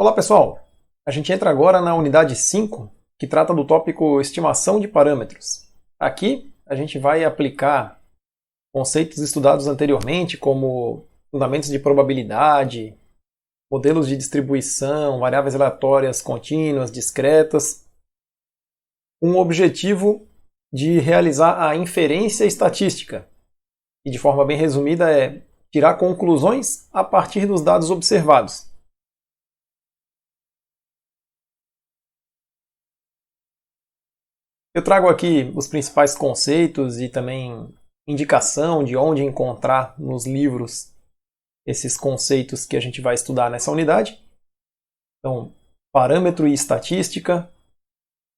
Olá pessoal, a gente entra agora na unidade 5, que trata do tópico estimação de parâmetros. Aqui a gente vai aplicar conceitos estudados anteriormente, como fundamentos de probabilidade, modelos de distribuição, variáveis aleatórias contínuas, discretas, com o objetivo de realizar a inferência estatística, e de forma bem resumida é tirar conclusões a partir dos dados observados. Eu trago aqui os principais conceitos e também indicação de onde encontrar nos livros esses conceitos que a gente vai estudar nessa unidade. Então, parâmetro e estatística,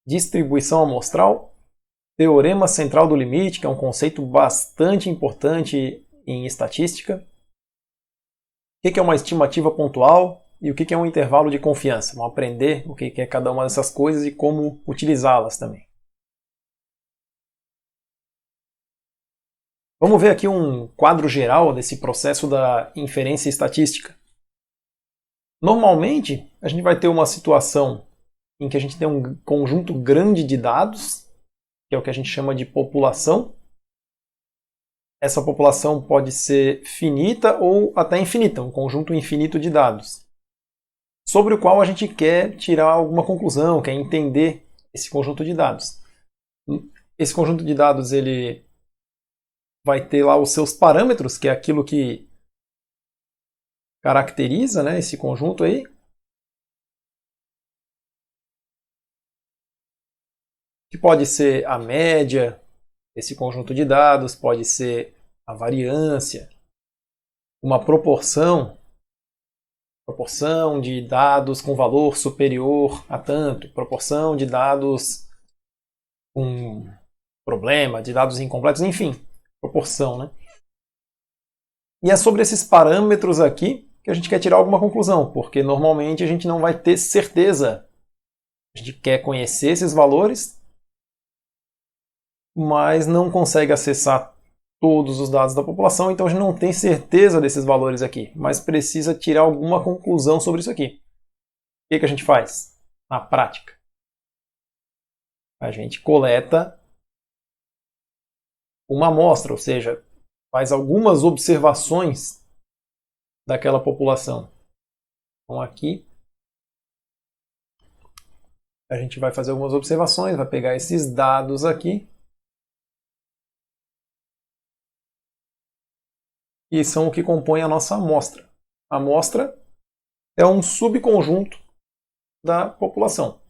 distribuição amostral, teorema central do limite, que é um conceito bastante importante em estatística, o que é uma estimativa pontual e o que é um intervalo de confiança. Vamos aprender o que é cada uma dessas coisas e como utilizá-las também. Vamos ver aqui um quadro geral desse processo da inferência estatística. Normalmente, a gente vai ter uma situação em que a gente tem um conjunto grande de dados, que é o que a gente chama de população. Essa população pode ser finita ou até infinita, um conjunto infinito de dados, sobre o qual a gente quer tirar alguma conclusão, quer entender esse conjunto de dados. Esse conjunto de dados ele vai ter lá os seus parâmetros, que é aquilo que caracteriza, né, esse conjunto aí. Que pode ser a média desse conjunto de dados, pode ser a variância, uma proporção de dados com valor superior a tanto, proporção de dados com problema, de dados incompletos, enfim, proporção, né? E é sobre esses parâmetros aqui que a gente quer tirar alguma conclusão, porque normalmente a gente não vai ter certeza. A gente quer conhecer esses valores, mas não consegue acessar todos os dados da população, então a gente não tem certeza desses valores aqui, mas precisa tirar alguma conclusão sobre isso aqui. O que a gente faz na prática? A gente coleta uma amostra, ou seja, faz algumas observações daquela população. Então aqui a gente vai fazer algumas observações, vai pegar esses dados aqui e são o que compõe a nossa amostra. A amostra é um subconjunto da população.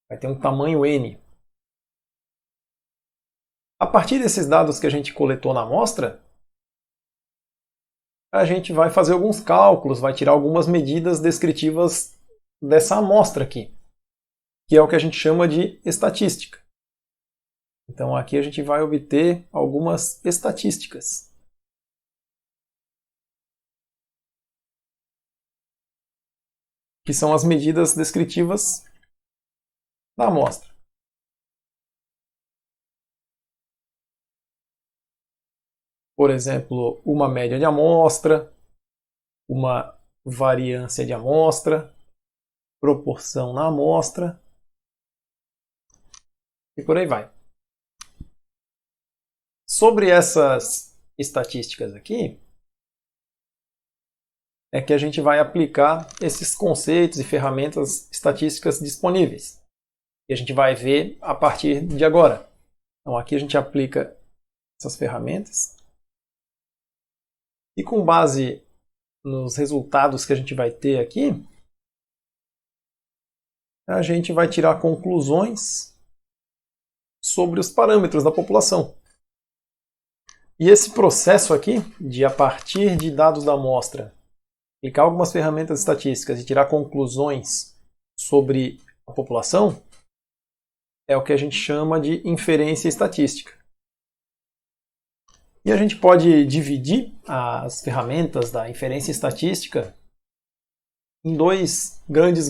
Vai ter um tamanho N. A partir desses dados que a gente coletou na amostra, a gente vai fazer alguns cálculos, vai tirar algumas medidas descritivas dessa amostra aqui, que é o que a gente chama de estatística. Então aqui a gente vai obter algumas estatísticas. Que são as medidas descritivas da amostra. Por exemplo, uma média de amostra, uma variância de amostra, proporção na amostra e por aí vai. Sobre essas estatísticas aqui, é que a gente vai aplicar esses conceitos e ferramentas estatísticas disponíveis. E a gente vai ver a partir de agora. Então aqui a gente aplica essas ferramentas. E com base nos resultados que a gente vai ter aqui, a gente vai tirar conclusões sobre os parâmetros da população. E esse processo aqui, de a partir de dados da amostra, aplicar algumas ferramentas estatísticas e tirar conclusões sobre a população, é o que a gente chama de inferência estatística. E a gente pode dividir as ferramentas da inferência estatística em dois grandes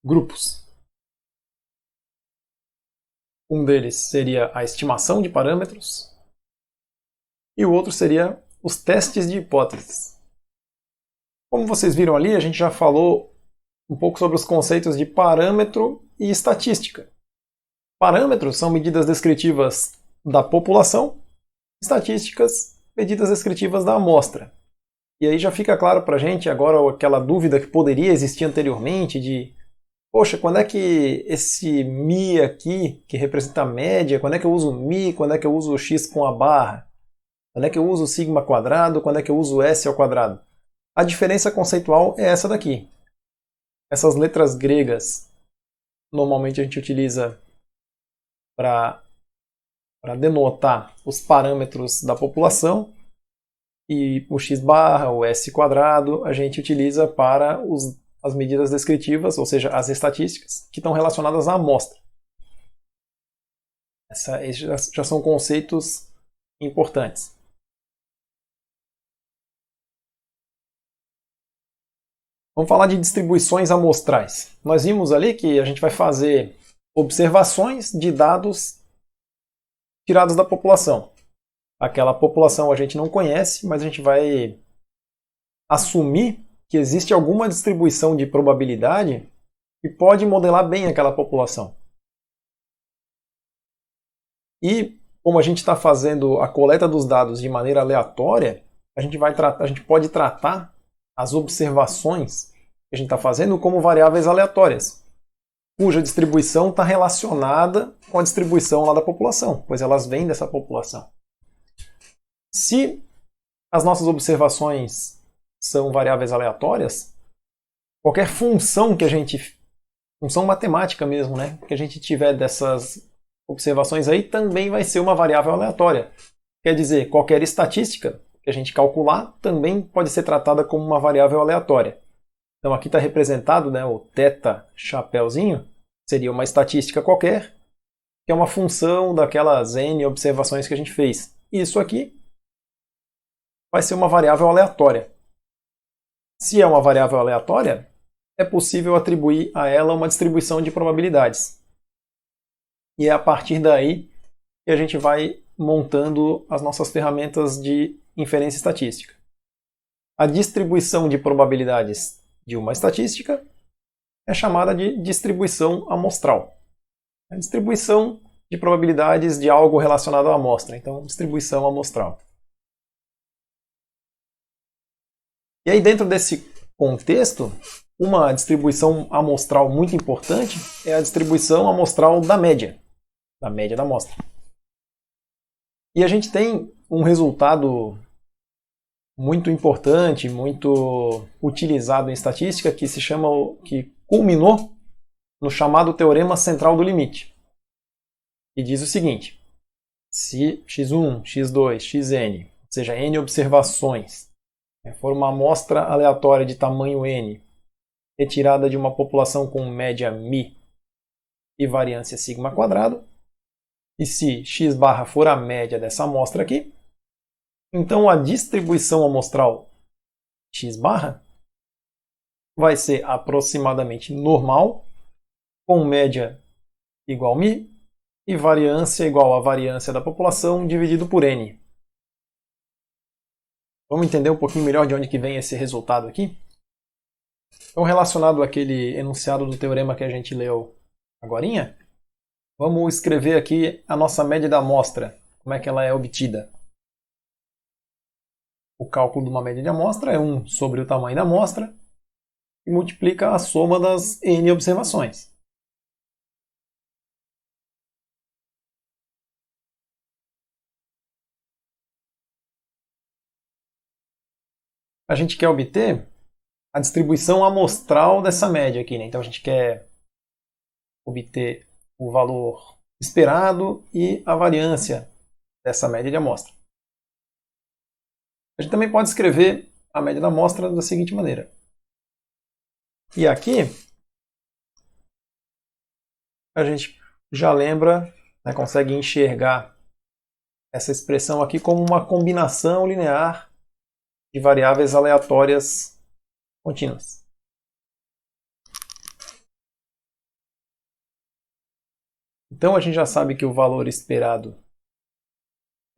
grupos. Um deles seria a estimação de parâmetros e o outro seria os testes de hipóteses. Como vocês viram ali, a gente já falou um pouco sobre os conceitos de parâmetro e estatística. Parâmetros são medidas descritivas da população, estatísticas, medidas descritivas da amostra. E aí já fica claro para a gente agora aquela dúvida que poderia existir anteriormente de poxa, quando é que esse μ aqui, que representa a média, quando é que eu uso μ, quando é que eu uso x com a barra? Quando é que eu uso sigma quadrado, quando é que eu uso s ao quadrado? A diferença conceitual é essa daqui. Essas letras gregas, normalmente a gente utiliza para denotar os parâmetros da população, e o x barra, o s quadrado, a gente utiliza para as medidas descritivas, ou seja, as estatísticas, que estão relacionadas à amostra. Esses já são conceitos importantes. Vamos falar de distribuições amostrais. Nós vimos ali que a gente vai fazer observações de dados tirados da população. Aquela população a gente não conhece, mas a gente vai assumir que existe alguma distribuição de probabilidade que pode modelar bem aquela população. E como a gente está fazendo a coleta dos dados de maneira aleatória, a gente pode tratar as observações que a gente está fazendo como variáveis aleatórias, cuja distribuição está relacionada com a distribuição lá da população, pois elas vêm dessa população. Se as nossas observações são variáveis aleatórias, qualquer função que a gente, função matemática mesmo, né, que a gente tiver dessas observações aí também vai ser uma variável aleatória. Quer dizer, qualquer estatística que a gente calcular também pode ser tratada como uma variável aleatória. Então aqui está representado, né, o θ chapéuzinho, seria uma estatística qualquer, que é uma função daquelas n observações que a gente fez. Isso aqui vai ser uma variável aleatória. Se é uma variável aleatória, é possível atribuir a ela uma distribuição de probabilidades. E é a partir daí que a gente vai montando as nossas ferramentas de inferência estatística. A distribuição de probabilidades de uma estatística é chamada de distribuição amostral. A distribuição de probabilidades de algo relacionado à amostra. Então, distribuição amostral. E aí, dentro desse contexto, uma distribuição amostral muito importante é a distribuição amostral da média da amostra. E a gente tem um resultado muito importante, muito utilizado em estatística, que culminou no chamado teorema central do limite. E diz o seguinte: se x1, x2, xn, ou seja, n observações, for uma amostra aleatória de tamanho n, retirada de uma população com média μ e variância sigma quadrado, e se x barra for a média dessa amostra aqui, então a distribuição amostral x barra vai ser aproximadamente normal, com média igual a μ e variância igual a variância da população dividido por n. Vamos entender um pouquinho melhor de onde que vem esse resultado aqui? Então, relacionado àquele enunciado do teorema que a gente leu agorinha, vamos escrever aqui a nossa média da amostra, como é que ela é obtida. O cálculo de uma média de amostra é 1 sobre o tamanho da amostra e multiplica a soma das n observações. A gente quer obter a distribuição amostral dessa média aqui, né? Então a gente quer obter o valor esperado e a variância dessa média de amostra. A gente também pode escrever a média da amostra da seguinte maneira. E aqui a gente já lembra, né, consegue enxergar essa expressão aqui como uma combinação linear de variáveis aleatórias contínuas. Então a gente já sabe que o valor esperado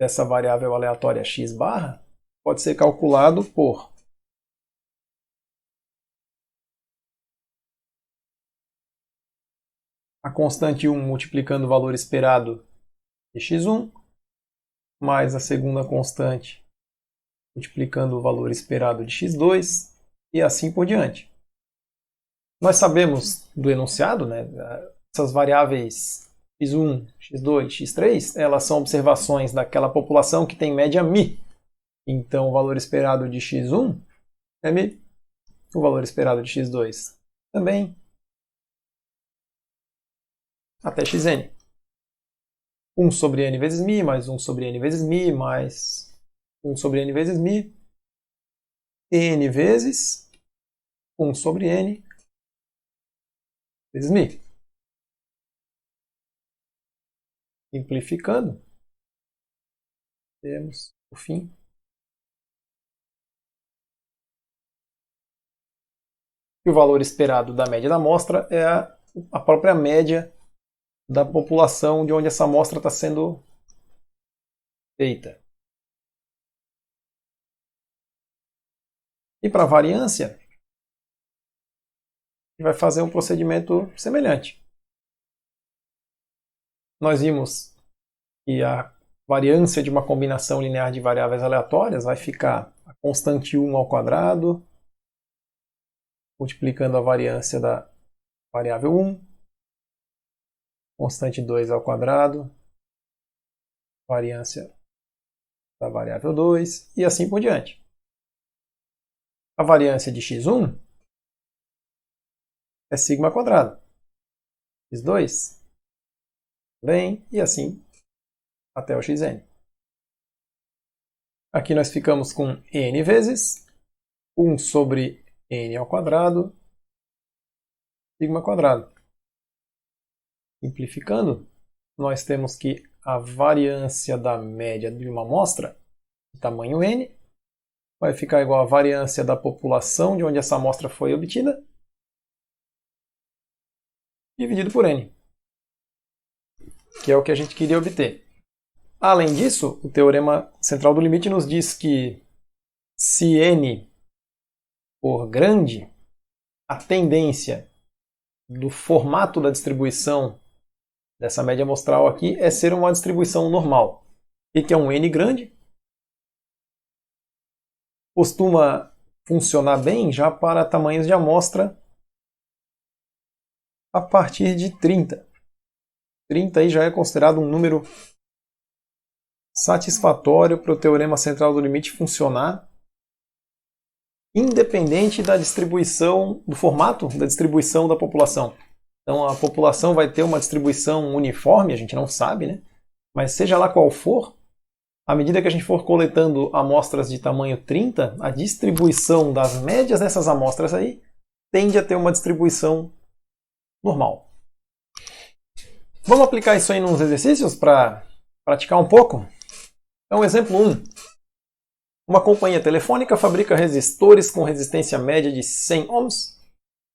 dessa variável aleatória x barra pode ser calculado por a constante 1 multiplicando o valor esperado de x1, mais a segunda constante multiplicando o valor esperado de x2, e assim por diante. Nós sabemos do enunciado, né, essas variáveis x1, x2, x3, elas são observações daquela população que tem média μ. Então o valor esperado de x1 é μ, o valor esperado de x2 também, até xn. 1 sobre n vezes μ, mais 1 sobre n vezes μ, mais 1 sobre n vezes μ, n vezes 1 sobre n vezes μ. Simplificando, temos, por fim, que o valor esperado da média da amostra é a própria média da população de onde essa amostra está sendo feita. E para a variância, a gente vai fazer um procedimento semelhante. Nós vimos que a variância de uma combinação linear de variáveis aleatórias vai ficar a constante 1 ao quadrado, multiplicando a variância da variável 1, constante 2 ao quadrado, variância da variável 2, e assim por diante. A variância de x1 é sigma quadrado. x2 também, e assim até o xn. Aqui nós ficamos com n vezes 1 sobre n ao quadrado, sigma quadrado. Simplificando, nós temos que a variância da média de uma amostra, de tamanho n, vai ficar igual à variância da população de onde essa amostra foi obtida, dividido por n, que é o que a gente queria obter. Além disso, o teorema central do limite nos diz que se n for grande, a tendência do formato da distribuição dessa média amostral aqui é ser uma distribuição normal. O que é um n grande? Costuma funcionar bem já para tamanhos de amostra a partir de 30. 30 aí já é considerado um número satisfatório para o teorema central do limite funcionar, independente da distribuição, do formato da distribuição da população. Então a população vai ter uma distribuição uniforme, a gente não sabe, né? Mas seja lá qual for, à medida que a gente for coletando amostras de tamanho 30, a distribuição das médias dessas amostras aí tende a ter uma distribuição normal. Vamos aplicar isso aí nos exercícios para praticar um pouco? Então, exemplo 1. Uma companhia telefônica fabrica resistores com resistência média de 100 ohms,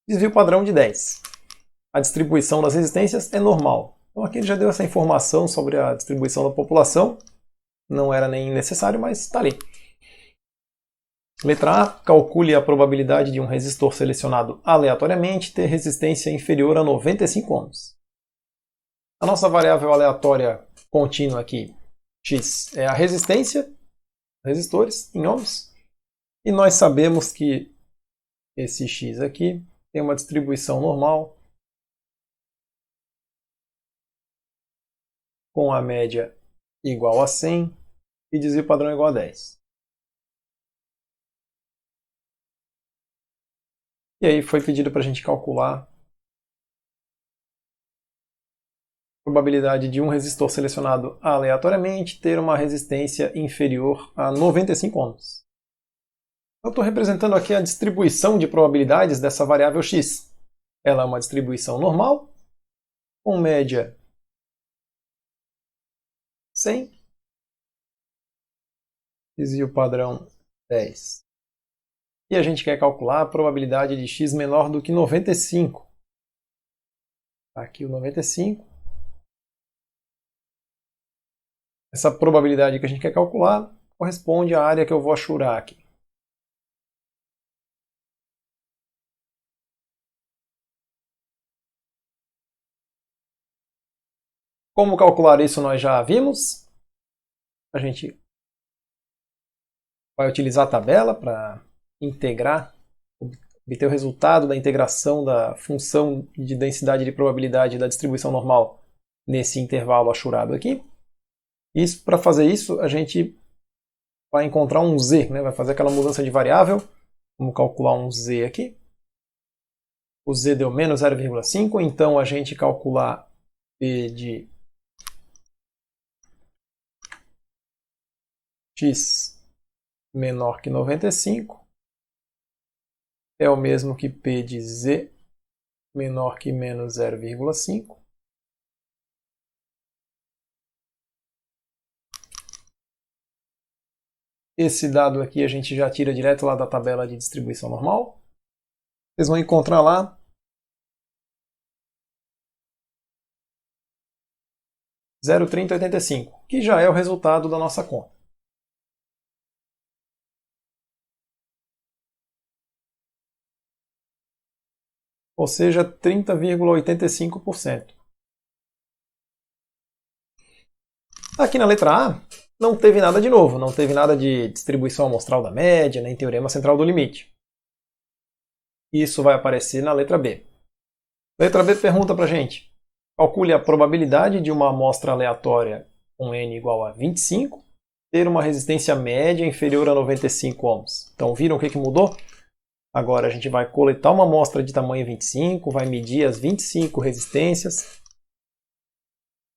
desvio padrão de 10. A distribuição das resistências é normal. Então aqui ele já deu essa informação sobre a distribuição da população. Não era nem necessário, mas está ali. Letra A. Calcule a probabilidade de um resistor selecionado aleatoriamente ter resistência inferior a 95 ohms. A nossa variável aleatória contínua aqui, x, é a resistência, resistores, em ohms. E nós sabemos que esse x aqui tem uma distribuição normal com a média igual a 100 e desvio padrão igual a 10. E aí foi pedido para a gente calcular a probabilidade de um resistor selecionado aleatoriamente ter uma resistência inferior a 95 ohms. Eu estou representando aqui a distribuição de probabilidades dessa variável x. Ela é uma distribuição normal, com média 100, desvio padrão 10. E a gente quer calcular a probabilidade de x menor do que 95. Aqui o 95. Essa probabilidade que a gente quer calcular corresponde à área que eu vou achurar aqui. Como calcular isso nós já vimos. A gente vai utilizar a tabela para integrar, obter o resultado da integração da função de densidade de probabilidade da distribuição normal nesse intervalo achurado aqui. Para fazer isso, a gente vai encontrar um z, né? Vai fazer aquela mudança de variável. Vamos calcular um z aqui. O z deu menos 0,5, então a gente calcular p de x menor que 95 é o mesmo que p de z menor que menos 0,5. Esse dado aqui a gente já tira direto lá da tabela de distribuição normal. Vocês vão encontrar lá 0,3085, que já é o resultado da nossa conta. Ou seja, 30,85%. Aqui na letra A, não teve nada de novo, não teve nada de distribuição amostral da média, nem teorema central do limite. Isso vai aparecer na letra B. Letra B pergunta para a gente: calcule a probabilidade de uma amostra aleatória com n igual a 25 ter uma resistência média inferior a 95 ohms. Então, viram o que mudou? Agora a gente vai coletar uma amostra de tamanho 25, vai medir as 25 resistências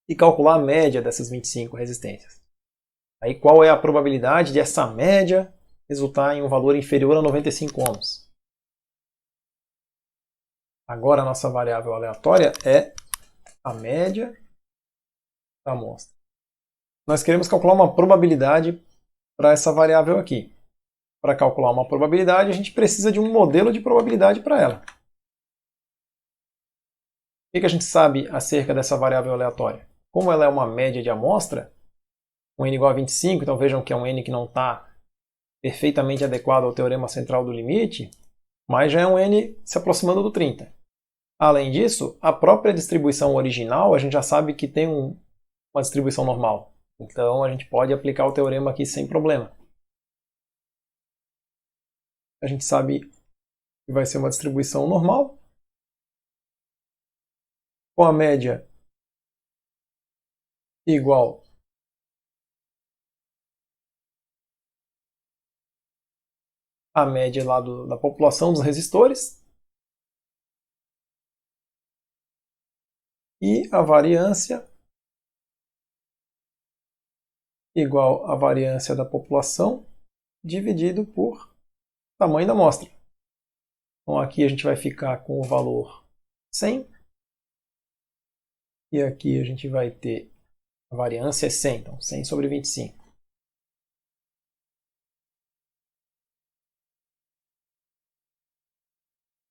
e calcular a média dessas 25 resistências. Aí qual é a probabilidade de essa média resultar em um valor inferior a 95 ohms? Agora a nossa variável aleatória é a média da amostra. Nós queremos calcular uma probabilidade para essa variável aqui. Para calcular uma probabilidade, a gente precisa de um modelo de probabilidade para ela. O que a gente sabe acerca dessa variável aleatória? Como ela é uma média de amostra, um n igual a 25, então vejam que é um n que não está perfeitamente adequado ao teorema central do limite, mas já é um n se aproximando do 30. Além disso, a própria distribuição original, a gente já sabe que tem uma distribuição normal. Então a gente pode aplicar o teorema aqui sem problema. A gente sabe que vai ser uma distribuição normal, com a média igual à média lá da população dos resistores, e a variância igual à variância da população dividido por tamanho da amostra. Então aqui a gente vai ficar com o valor 100, e aqui a gente vai ter a variância é 100, então 100 sobre 25.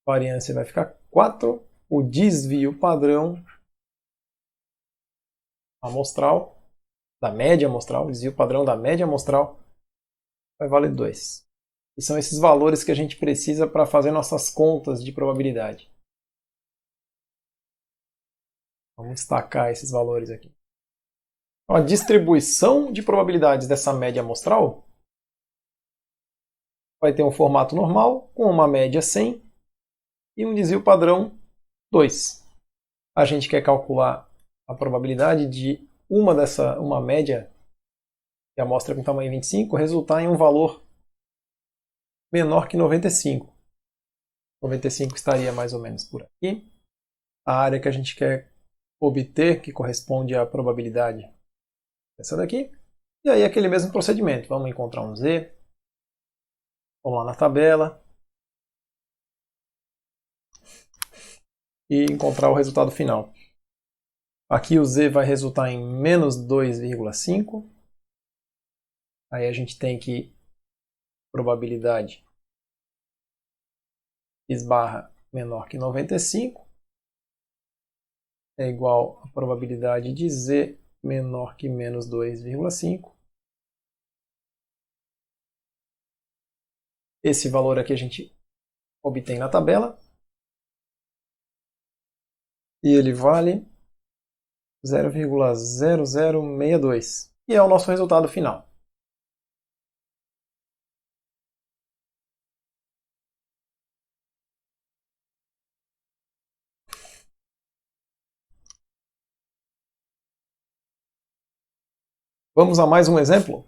A variância vai ficar 4, o desvio padrão amostral, da média amostral, o desvio padrão da média amostral vai valer 2. E são esses valores que a gente precisa para fazer nossas contas de probabilidade. Vamos destacar esses valores aqui. Então, a distribuição de probabilidades dessa média amostral vai ter um formato normal, com uma média 100 e um desvio padrão 2. A gente quer calcular a probabilidade de uma média de amostra com tamanho 25 resultar em um valor menor que 95. 95 estaria mais ou menos por aqui. A área que a gente quer obter, que corresponde à probabilidade essa daqui. E aí aquele mesmo procedimento. Vamos encontrar um z. Vamos lá na tabela. E encontrar o resultado final. Aqui o z vai resultar em menos 2,5. Aí a gente tem que probabilidade x barra menor que 95 é igual a probabilidade de z menor que menos 2,5. Esse valor aqui a gente obtém na tabela. E ele vale 0,0062. E é o nosso resultado final. Vamos a mais um exemplo?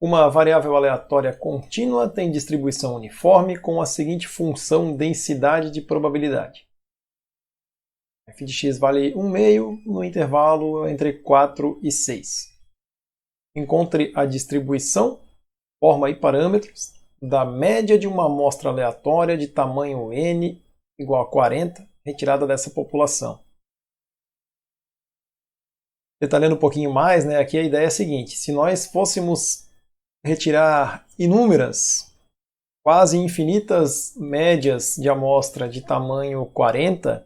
Uma variável aleatória contínua tem distribuição uniforme com a seguinte função densidade de probabilidade. f de x vale 1/2 no intervalo entre 4 e 6. Encontre a distribuição, forma e parâmetros da média de uma amostra aleatória de tamanho n igual a 40, retirada dessa população. Detalhando um pouquinho mais, aqui a ideia é a seguinte: se nós fôssemos retirar inúmeras, quase infinitas médias de amostra de tamanho 40,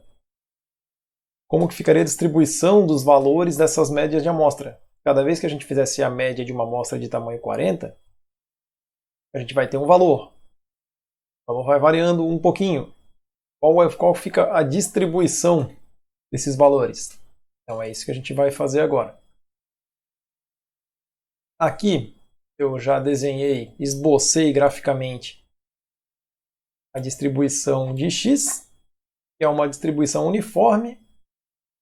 como que ficaria a distribuição dos valores dessas médias de amostra? Cada vez que a gente fizesse a média de uma amostra de tamanho 40, a gente vai ter um valor. O valor vai variando um pouquinho. Qual fica a distribuição desses valores? Então é isso que a gente vai fazer agora. Aqui eu já desenhei, esbocei graficamente a distribuição de x, que é uma distribuição uniforme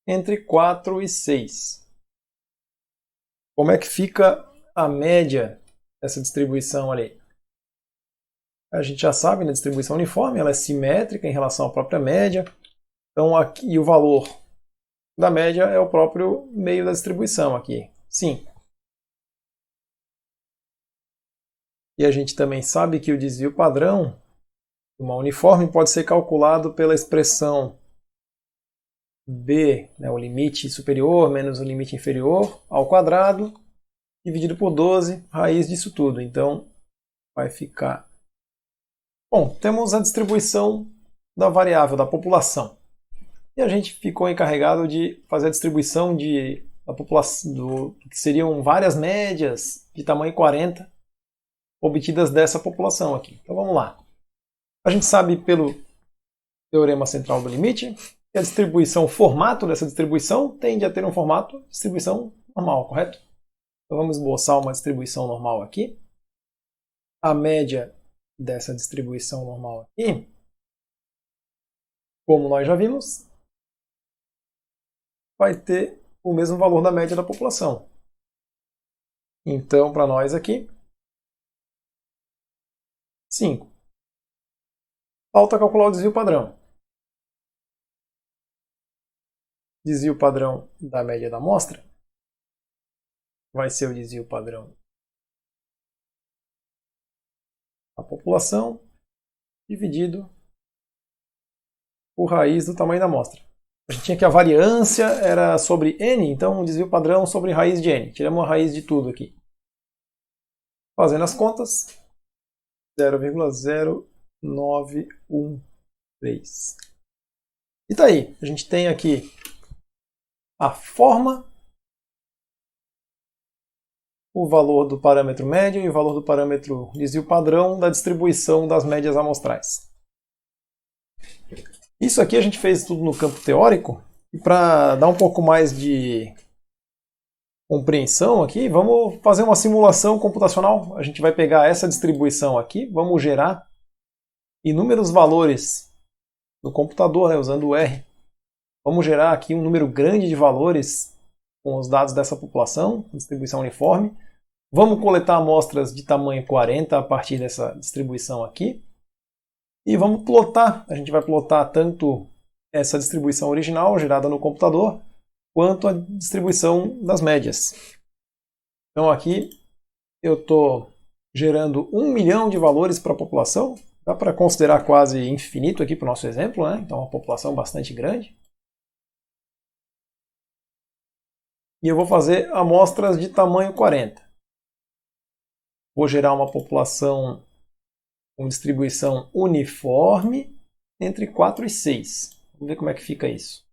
entre 4 e 6. Como é que fica a média dessa distribuição ali? A gente já sabe, na distribuição uniforme, ela é simétrica em relação à própria média. Então, aqui o valor da média é o próprio meio da distribuição aqui, 5. E a gente também sabe que o desvio padrão de uma uniforme pode ser calculado pela expressão b, o limite superior menos o limite inferior ao quadrado, dividido por 12, raiz disso tudo. Então, vai ficar... Bom, temos a distribuição da variável, da população. E a gente ficou encarregado de fazer a distribuição da população, que seriam várias médias de tamanho 40, obtidas dessa população aqui. Então vamos lá. A gente sabe pelo teorema central do limite que a distribuição, o formato dessa distribuição tende a ter um formato de distribuição normal, correto? Então vamos esboçar uma distribuição normal aqui. A média dessa distribuição normal aqui, como nós já vimos, vai ter o mesmo valor da média da população. Então, para nós aqui, 5. Falta calcular o desvio padrão. Desvio padrão da média da amostra vai ser o desvio padrão da população dividido por raiz do tamanho da amostra. A gente tinha que a variância era sobre n, então o desvio padrão sobre raiz de n. Tiramos a raiz de tudo aqui. Fazendo as contas, 0,0913. E tá aí, a gente tem aqui a forma, o valor do parâmetro médio e o valor do parâmetro desvio padrão da distribuição das médias amostrais. Isso aqui a gente fez tudo no campo teórico, e para dar um pouco mais de compreensão aqui, vamos fazer uma simulação computacional. A gente vai pegar essa distribuição aqui, vamos gerar inúmeros valores no computador, usando o R. Vamos gerar aqui um número grande de valores com os dados dessa população, distribuição uniforme. Vamos coletar amostras de tamanho 40 a partir dessa distribuição aqui. E vamos plotar. A gente vai plotar tanto essa distribuição original gerada no computador, quanto a distribuição das médias. Então aqui eu estou gerando 1 milhão de valores para a população. Dá para considerar quase infinito aqui para o nosso exemplo, Então uma população bastante grande. E eu vou fazer amostras de tamanho 40. Vou gerar uma população com distribuição uniforme entre 4 e 6. Vamos ver como é que fica isso.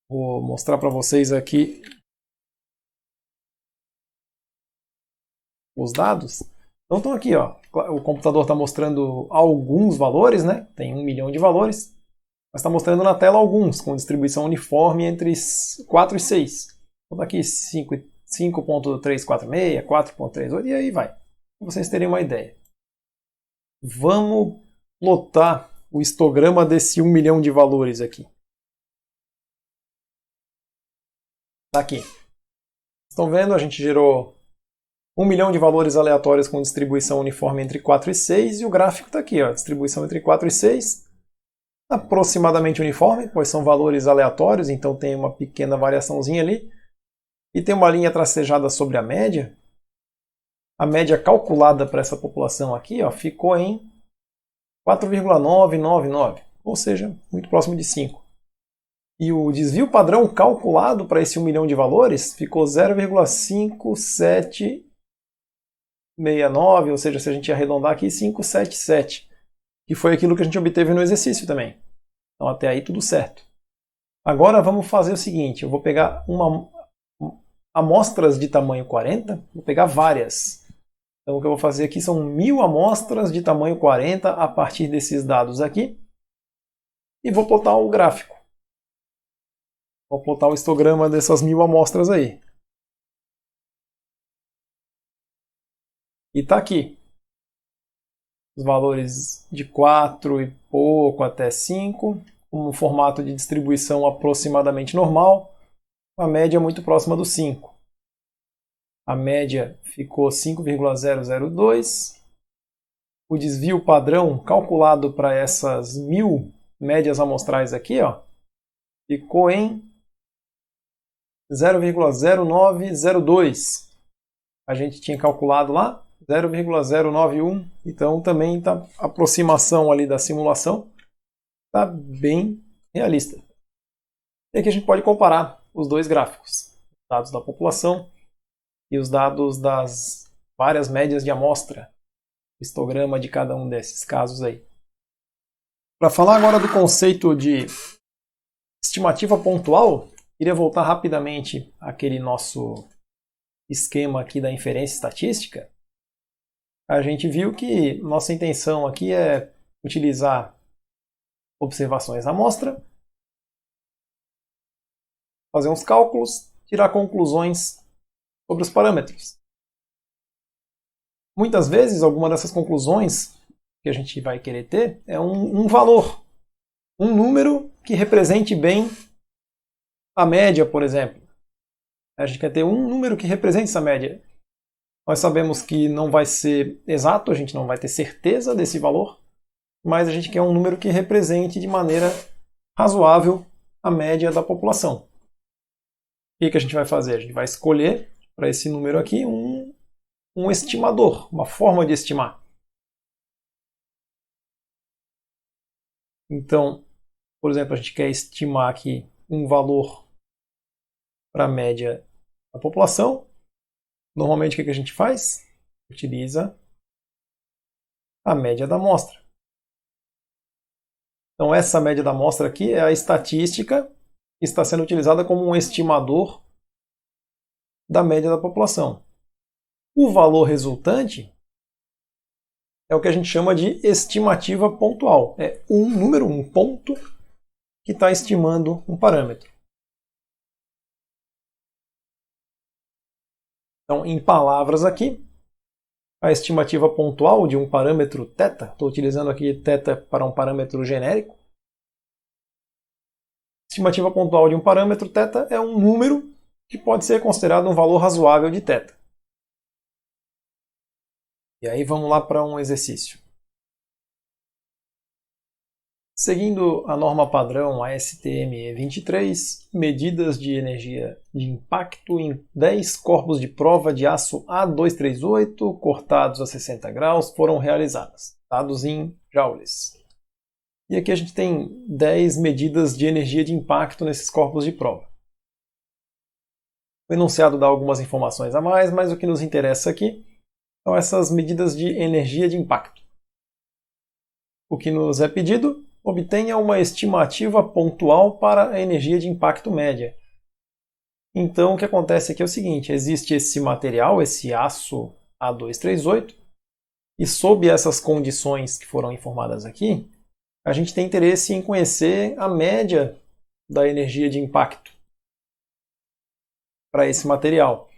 Vou mostrar para vocês aqui os dados. Então estão aqui, ó, o computador está mostrando alguns valores, né? Tem 1 milhão de valores, mas está mostrando na tela alguns, com distribuição uniforme entre 4 e 6. Então está aqui 5.346, 4.38 e aí vai, para vocês terem uma ideia. Vamos plotar o histograma desse 1 milhão de valores aqui. Está aqui. Estão vendo? A gente gerou 1 milhão de valores aleatórios com distribuição uniforme entre 4 e 6, e o gráfico está aqui, ó, distribuição entre 4 e 6, aproximadamente uniforme, pois são valores aleatórios, então tem uma pequena variaçãozinha ali, e tem uma linha tracejada sobre a média. A média calculada para essa população aqui, ó, ficou em 4,999, ou seja, muito próximo de 5. E o desvio padrão calculado para esse 1 milhão de valores ficou 0,5769, ou seja, se a gente arredondar aqui, 577, que foi aquilo que a gente obteve no exercício também. Então até aí tudo certo. Agora vamos fazer o seguinte, eu vou pegar amostras de tamanho 40, vou pegar várias. Então o que eu vou fazer aqui são 1000 amostras de tamanho 40 a partir desses dados aqui, e vou plotar o gráfico. Vou plotar o histograma dessas 1000 amostras aí. E está aqui. Os valores de 4 e pouco até 5, com um formato de distribuição aproximadamente normal, a média muito próxima do 5. A média ficou 5,002. O desvio padrão calculado para essas 1000 médias amostrais aqui, ó, ficou em 0,0902. A gente tinha calculado lá 0,091, então também tá, a aproximação ali da simulação está bem realista. E aqui a gente pode comparar os dois gráficos, os dados da população e os dados das várias médias de amostra, histograma de cada um desses casos aí. Para falar agora do conceito de estimativa pontual, queria voltar rapidamente àquele nosso esquema aqui da inferência estatística. A gente viu que nossa intenção aqui é utilizar observações à amostra, fazer uns cálculos, tirar conclusões sobre os parâmetros. Muitas vezes, alguma dessas conclusões que a gente vai querer ter é um valor, um número que represente bem a média, por exemplo. A gente quer ter um número que represente essa média. Nós sabemos que não vai ser exato, a gente não vai ter certeza desse valor, mas a gente quer um número que represente de maneira razoável a média da população. O que a gente vai fazer? A gente vai escolher para esse número aqui um estimador, uma forma de estimar. Então, por exemplo, a gente quer estimar aqui um valor para a média da população. Normalmente o que a gente faz? Utiliza a média da amostra. Então essa média da amostra aqui é a estatística que está sendo utilizada como um estimador da média da população. O valor resultante é o que a gente chama de estimativa pontual. É um número, um ponto, que está estimando um parâmetro. Então, em palavras aqui, a estimativa pontual de um parâmetro θ, estou utilizando aqui θ para um parâmetro genérico. A estimativa pontual de um parâmetro θ é um número que pode ser considerado um valor razoável de θ. E aí vamos lá para um exercício. Seguindo a norma padrão ASTM 23, medidas de energia de impacto em 10 corpos de prova de aço A238 cortados a 60 graus foram realizadas, dados em joules. E aqui a gente tem 10 medidas de energia de impacto nesses corpos de prova. O enunciado dá algumas informações a mais, mas o que nos interessa aqui são essas medidas de energia de impacto. O que nos é pedido? Obtenha uma estimativa pontual para a energia de impacto média. Então, o que acontece aqui é o seguinte, existe esse material, esse aço A238, E sob essas condições que foram informadas aqui, a gente tem interesse em conhecer a média da energia de impacto para esse material.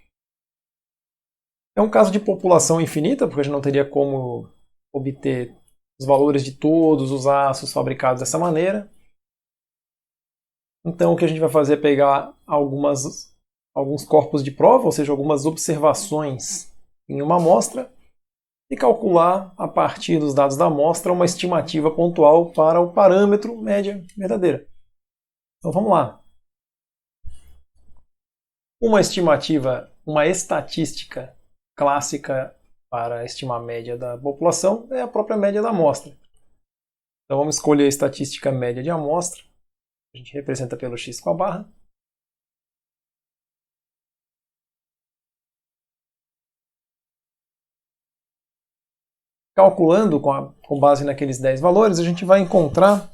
É um caso de população infinita, porque a gente não teria como obter os valores de todos os aços fabricados dessa maneira. Então o que a gente vai fazer é pegar alguns corpos de prova, ou seja, algumas observações em uma amostra, e calcular, a partir dos dados da amostra, uma estimativa pontual para o parâmetro média verdadeira. Então vamos lá. Uma estimativa, uma estatística clássica para estimar a média da população é a própria média da amostra. Então vamos escolher a estatística média de amostra. A gente representa pelo x com a barra. Calculando com base naqueles 10 valores, a gente vai encontrar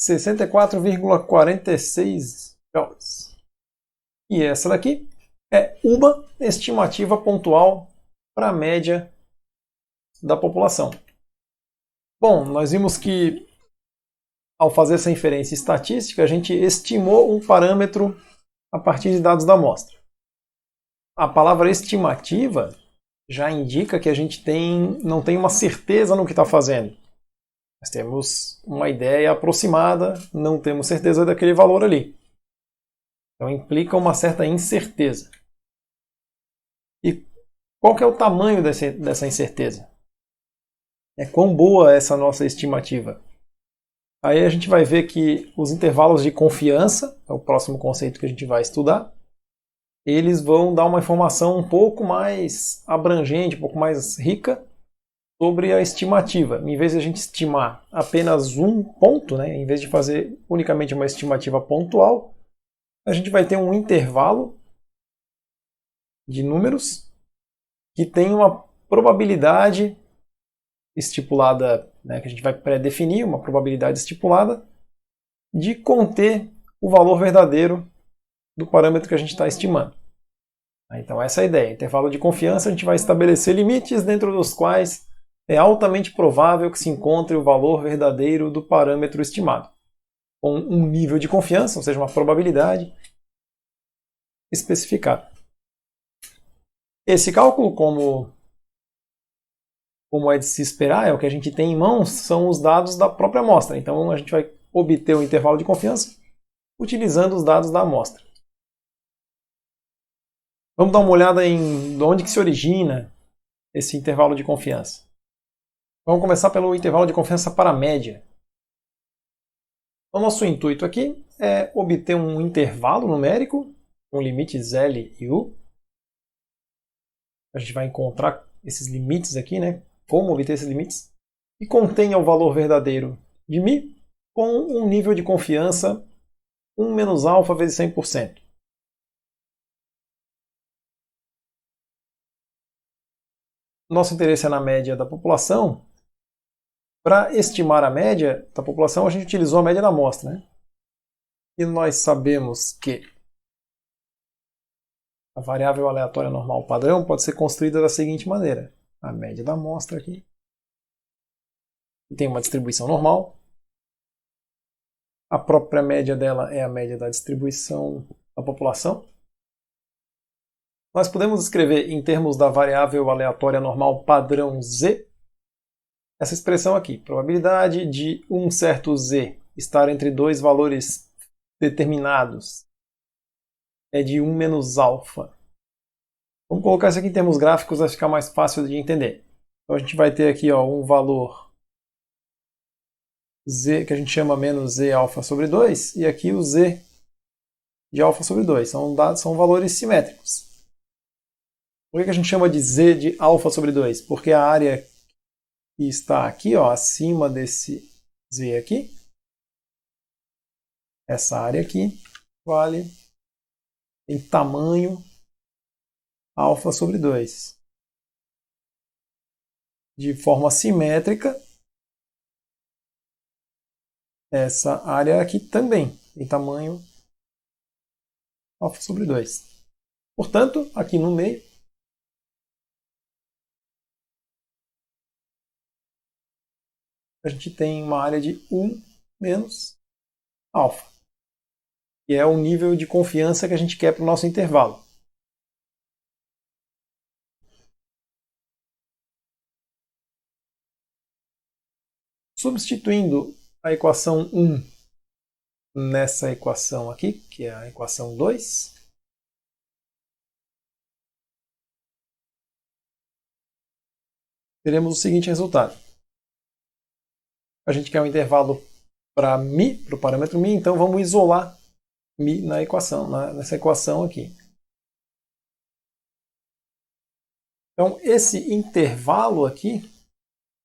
64,46 joules. E essa daqui é uma estimativa pontual para a média da população. Bom, nós vimos que ao fazer essa inferência estatística, a gente estimou um parâmetro a partir de dados da amostra. A palavra estimativa já indica que a gente não tem uma certeza no que está fazendo. Nós temos uma ideia aproximada, não temos certeza daquele valor ali. Então implica uma certa incerteza. E qual que é o tamanho dessa incerteza? É quão boa é essa nossa estimativa? Aí a gente vai ver que os intervalos de confiança, é o próximo conceito que a gente vai estudar, eles vão dar uma informação um pouco mais abrangente, um pouco mais rica sobre a estimativa. Em vez de a gente estimar apenas um ponto, né, em vez de fazer unicamente uma estimativa pontual, a gente vai ter um intervalo de números que tem uma probabilidade estipulada, né, que a gente vai pré-definir, uma probabilidade estipulada de conter o valor verdadeiro do parâmetro que a gente está estimando. Então essa é a ideia. Intervalo de confiança, a gente vai estabelecer limites dentro dos quais é altamente provável que se encontre o valor verdadeiro do parâmetro estimado, com um nível de confiança, ou seja, uma probabilidade especificada. Esse cálculo, como é de se esperar, é o que a gente tem em mãos, são os dados da própria amostra. Então a gente vai obter o intervalo de confiança utilizando os dados da amostra. Vamos dar uma olhada em de onde que se origina esse intervalo de confiança. Vamos começar pelo intervalo de confiança para a média. O nosso intuito aqui é obter um intervalo numérico com limites L e U. A gente vai encontrar esses limites aqui, né? Como obter esses limites. E contenha o valor verdadeiro de μ com um nível de confiança 1 menos alfa vezes 100%. Nosso interesse é na média da população. Para estimar a média da população, a gente utilizou a média da amostra, né? E nós sabemos que a variável aleatória normal padrão pode ser construída da seguinte maneira. A média da amostra aqui tem uma distribuição normal. A própria média dela é a média da distribuição da população. Nós podemos escrever em termos da variável aleatória normal padrão z, essa expressão aqui, probabilidade de um certo z estar entre dois valores determinados é de 1 menos alfa. Vamos colocar isso aqui em termos gráficos, vai ficar mais fácil de entender. Então a gente vai ter aqui um valor z, que a gente chama menos z alfa sobre 2, e aqui o z de alfa sobre 2. São valores simétricos. Por que a gente chama de z de alfa sobre 2? Porque a área que está aqui, acima desse z aqui, essa área aqui, tem tamanho alfa sobre 2. De forma simétrica, essa área aqui também tem tamanho alfa sobre 2. Portanto, aqui no meio, a gente tem uma área de 1 menos alfa, que é o nível de confiança que a gente quer para o nosso intervalo. Substituindo a equação 1 nessa equação aqui, que é a equação 2, teremos o seguinte resultado. A gente quer um intervalo para μ, para o parâmetro μ, então vamos isolar μ na equação, nessa equação aqui. Então, esse intervalo aqui,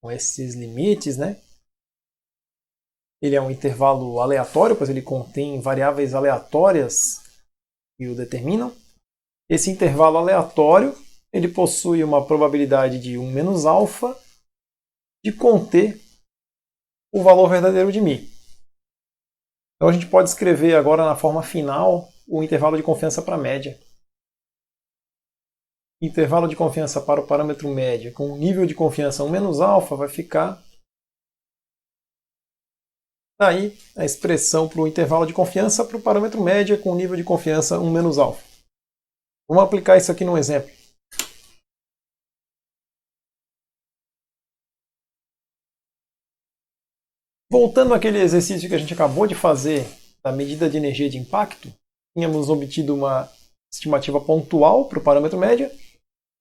com esses limites, né, ele é um intervalo aleatório, pois ele contém variáveis aleatórias que o determinam. Esse intervalo aleatório ele possui uma probabilidade de 1 menos alfa de conter o valor verdadeiro de μ. Então a gente pode escrever agora na forma final o intervalo de confiança para a média. Intervalo de confiança para o parâmetro média com nível de confiança 1 menos alfa vai ficar daí a expressão para o intervalo de confiança para o parâmetro média com nível de confiança 1 menos alfa. Vamos aplicar isso aqui num exemplo. Voltando àquele exercício que a gente acabou de fazer da medida de energia de impacto, tínhamos obtido uma estimativa pontual para o parâmetro média.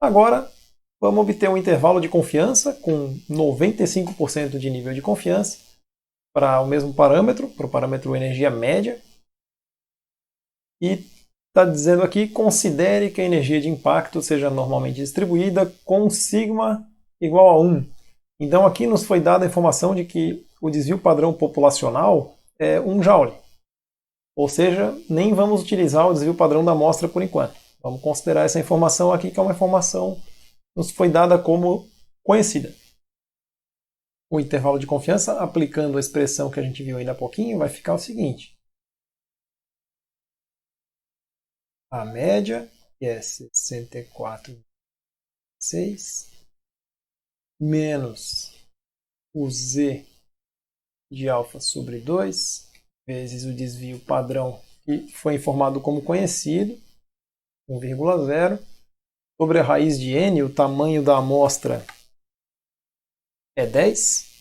Agora, vamos obter um intervalo de confiança com 95% de nível de confiança para o mesmo parâmetro, para o parâmetro energia média. E está dizendo aqui, considere que a energia de impacto seja normalmente distribuída com sigma igual a 1. Então aqui nos foi dada a informação de que o desvio padrão populacional é 1 joule. Ou seja, nem vamos utilizar o desvio padrão da amostra por enquanto. Vamos considerar essa informação aqui, que é uma informação que nos foi dada como conhecida. O intervalo de confiança, aplicando a expressão que a gente viu ainda há pouquinho, vai ficar o seguinte. A média, que é 64,6, menos o Z de alfa sobre 2, vezes o desvio padrão, que foi informado como conhecido, 1,0, sobre a raiz de n, o tamanho da amostra é 10.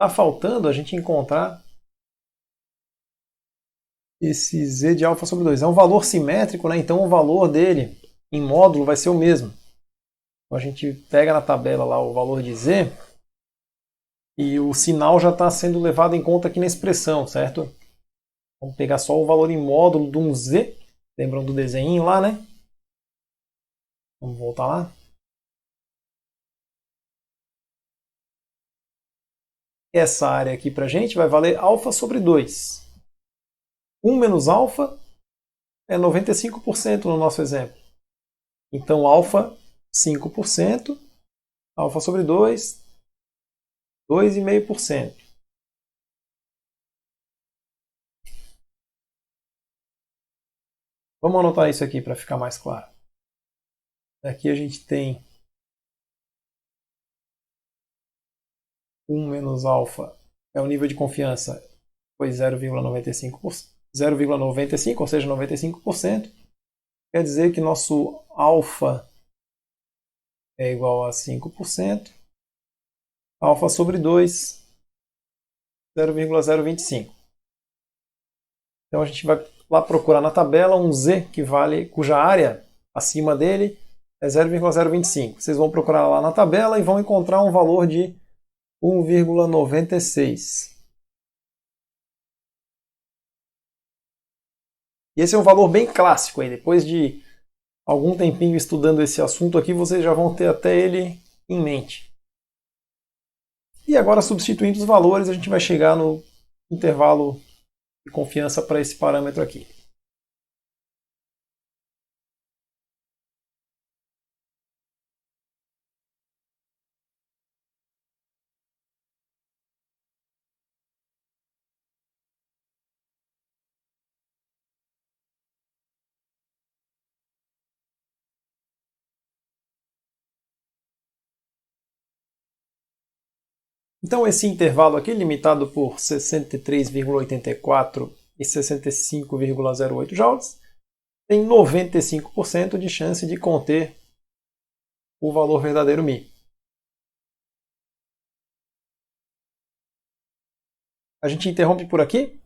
Está faltando a gente encontrar esse Z de alfa sobre 2. É um valor simétrico, né? Então o valor dele em módulo vai ser o mesmo. Então a gente pega na tabela lá o valor de Z e o sinal já está sendo levado em conta aqui na expressão, certo? Vamos pegar só o valor em módulo de um Z. Lembram do desenho lá, né? Vamos voltar lá. Essa área aqui para a gente vai valer alfa sobre 2. 1 menos alfa é 95% no nosso exemplo. Então, alfa, 5%. Alfa sobre 2, 2,5%. Vamos anotar isso aqui para ficar mais claro. Aqui a gente tem 1 menos alfa é o nível de confiança, foi 0,95, ou seja, 95%. Quer dizer que nosso alfa é igual a 5%. Alfa sobre 2, 0,025. Então a gente vai lá procurar na tabela um Z que vale, cuja área acima dele é 0,025. Vocês vão procurar lá na tabela e vão encontrar um valor de 1,96. E esse é um valor bem clássico aí. Depois de algum tempinho estudando esse assunto aqui, vocês já vão ter até ele em mente. E agora, substituindo os valores, a gente vai chegar no intervalo de confiança para esse parâmetro aqui. Então esse intervalo aqui, limitado por 63,84 e 65,08 joules, tem 95% de chance de conter o valor verdadeiro μ. A gente interrompe por aqui,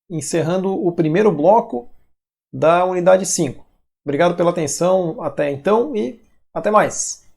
encerrando o primeiro bloco da unidade 5. Obrigado pela atenção até então e até mais!